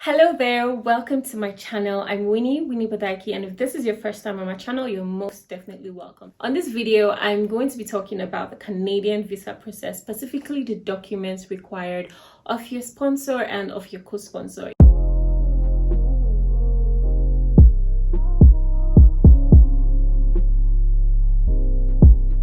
Hello there, welcome to my channel. I'm Winnie Badaiki, and if this is your first time on my channel, you're most definitely welcome. On this video, I'm going to be talking about the Canadian visa process, specifically the documents required of your sponsor and of your co-sponsor.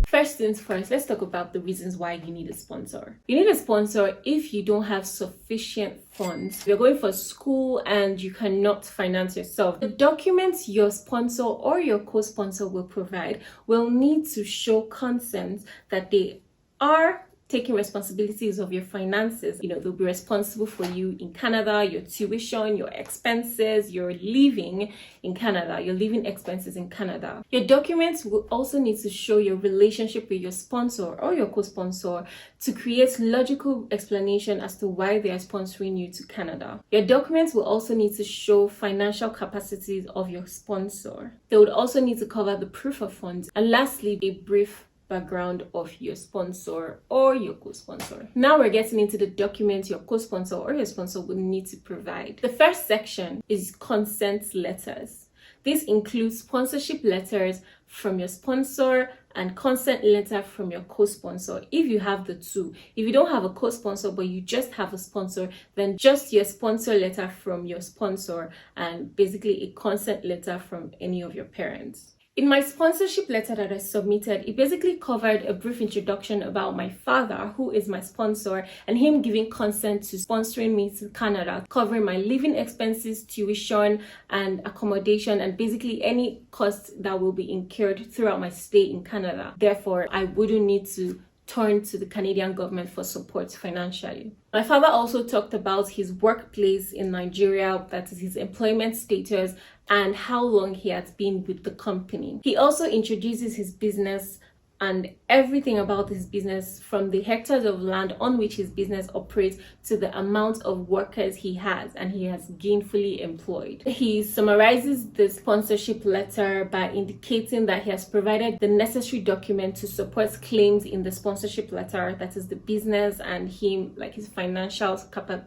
First things first, let's talk about the reasons why you need a sponsor. You need a sponsor if you don't have sufficient funds. You're going for school and you cannot finance yourself. The documents your sponsor or your co-sponsor will provide will need to show consent that they are taking responsibilities of your finances. They'll be responsible for you in Canada, your tuition, your expenses, your living in Canada, your living expenses in Canada. Your documents will also need to show your relationship with your sponsor or your co-sponsor to create logical explanation as to why they are sponsoring you to Canada. Your documents will also need to show financial capacities of your sponsor. They would also need to cover the proof of funds. And lastly, a brief background of your sponsor or your co-sponsor. Now we're getting into the documents your co-sponsor or your sponsor will need to provide. The first section is consent letters. This includes sponsorship letters from your sponsor and consent letter from your co-sponsor if you have the two. If you don't have a co-sponsor but you just have a sponsor, then just your sponsor letter from your sponsor and basically a consent letter from any of your parents. In my sponsorship letter that I submitted, it basically covered a brief introduction about my father, who is my sponsor, and him giving consent to sponsoring me to Canada, covering my living expenses, tuition, and accommodation, and basically any costs that will be incurred throughout my stay in Canada. Therefore, I wouldn't need to turn to the Canadian government for support financially. My father also talked about his workplace in Nigeria, that is his employment status, and how long he has been with the company. He also introduces his business and everything about his business, from the hectares of land on which his business operates to the amount of workers he has and he has gainfully employed. He summarizes the sponsorship letter by indicating that he has provided the necessary document to support claims in the sponsorship letter, that is the business and him, like his financial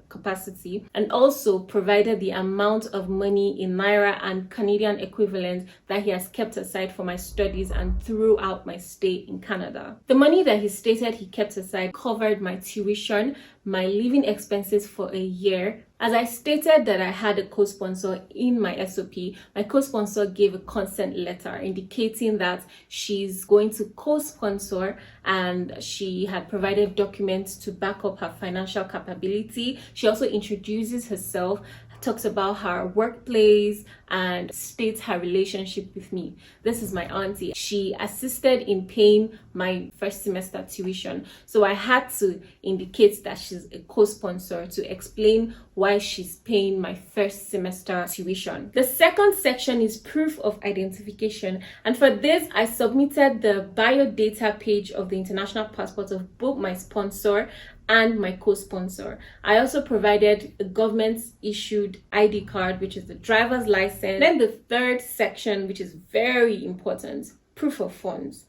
capacity, and also provided the amount of money in Naira and Canadian equivalent that he has kept aside for my studies and throughout my stay in Canada. The money that he stated he kept aside covered my tuition, my living expenses for a year. As I stated that I had a co-sponsor in my SOP, my co-sponsor gave a consent letter indicating that she's going to co-sponsor and she had provided documents to back up her financial capability. She also introduces herself, talks about her workplace, and states her relationship with me. This is my auntie. She assisted in paying my first semester tuition. So I had to indicate that she's a co-sponsor to explain why she's paying my first semester tuition. The second section is proof of identification. And for this, I submitted the biodata page of the international passport of both my sponsor and my co-sponsor. I also provided a government-issued ID card, which is the driver's license. Then the third section, which is very important, proof of funds.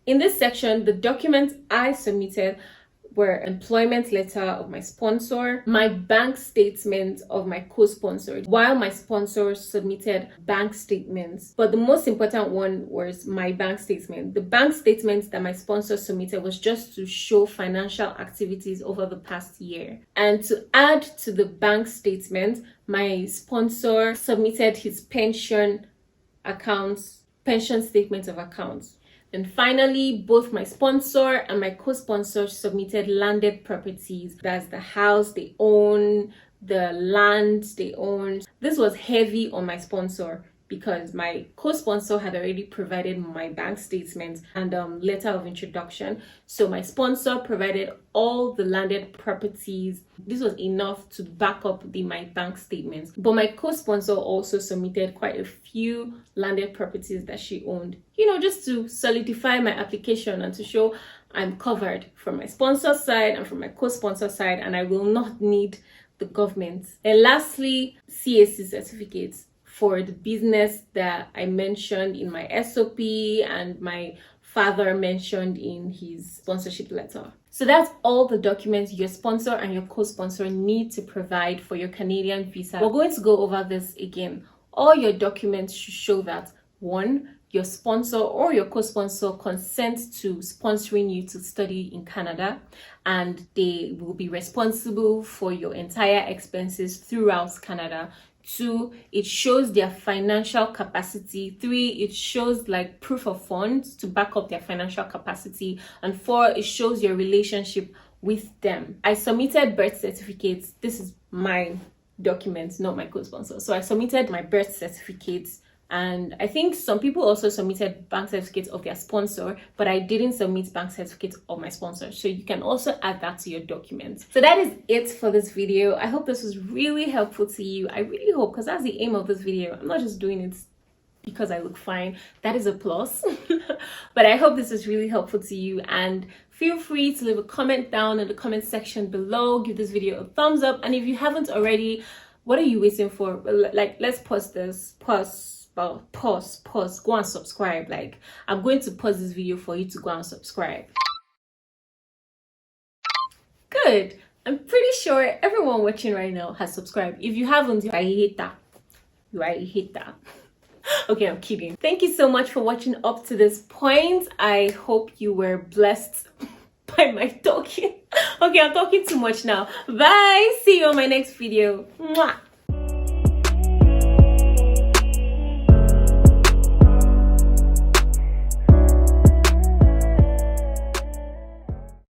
In this section, the documents I submitted were employment letter of my sponsor, my bank statement of my co-sponsor, while my sponsor submitted bank statements. But the most important one was my bank statement. The bank statement that my sponsor submitted was just to show financial activities over the past year. And to add to the bank statement, my sponsor submitted his pension statement of accounts. And finally, both my sponsor and my co-sponsor submitted landed properties. That's the house they own, the land they own. This was heavy on my sponsor because my co-sponsor had already provided my bank statement and letter of introduction. So my sponsor provided all the landed properties. This was enough to back up my bank statements. But my co-sponsor also submitted quite a few landed properties that she owned, just to solidify my application and to show I'm covered from my sponsor side and from my co-sponsor side, and I will not need the government. And lastly, CAC certificates for the business that I mentioned in my SOP and my father mentioned in his sponsorship letter. So that's all the documents your sponsor and your co-sponsor need to provide for your Canadian visa. We're going to go over this again. All your documents should show that, one, your sponsor or your co-sponsor consents to sponsoring you to study in Canada, and they will be responsible for your entire expenses throughout Canada. 2, it shows their financial capacity. 3, it shows like proof of funds to back up their financial capacity. And 4, it shows your relationship with them. I submitted birth certificates. This is my documents, not my co-sponsor. So I submitted my birth certificates, and I think some people also submitted bank certificates of their sponsor, but I didn't submit bank certificates of my sponsor. So you can also add that to your documents. So that is it for this video. I hope this was really helpful to you. I really hope, because that's the aim of this video. I'm not just doing it because I look fine. That is a plus. But I hope this is really helpful to you, and feel free to leave a comment down in the comment section below. Give this video a thumbs up, and if you haven't already, what are you waiting for? Like, let's pause this. Pause, go and subscribe. Like, I'm going to pause this video for you to go and subscribe. Good. I'm pretty sure everyone watching right now has subscribed. If you haven't, you are a hater. You are a hater. Okay, I'm kidding. Thank you so much for watching up to this point. I hope you were blessed by my talking. Okay, I'm talking too much now. Bye. See you on my next video. Mwah.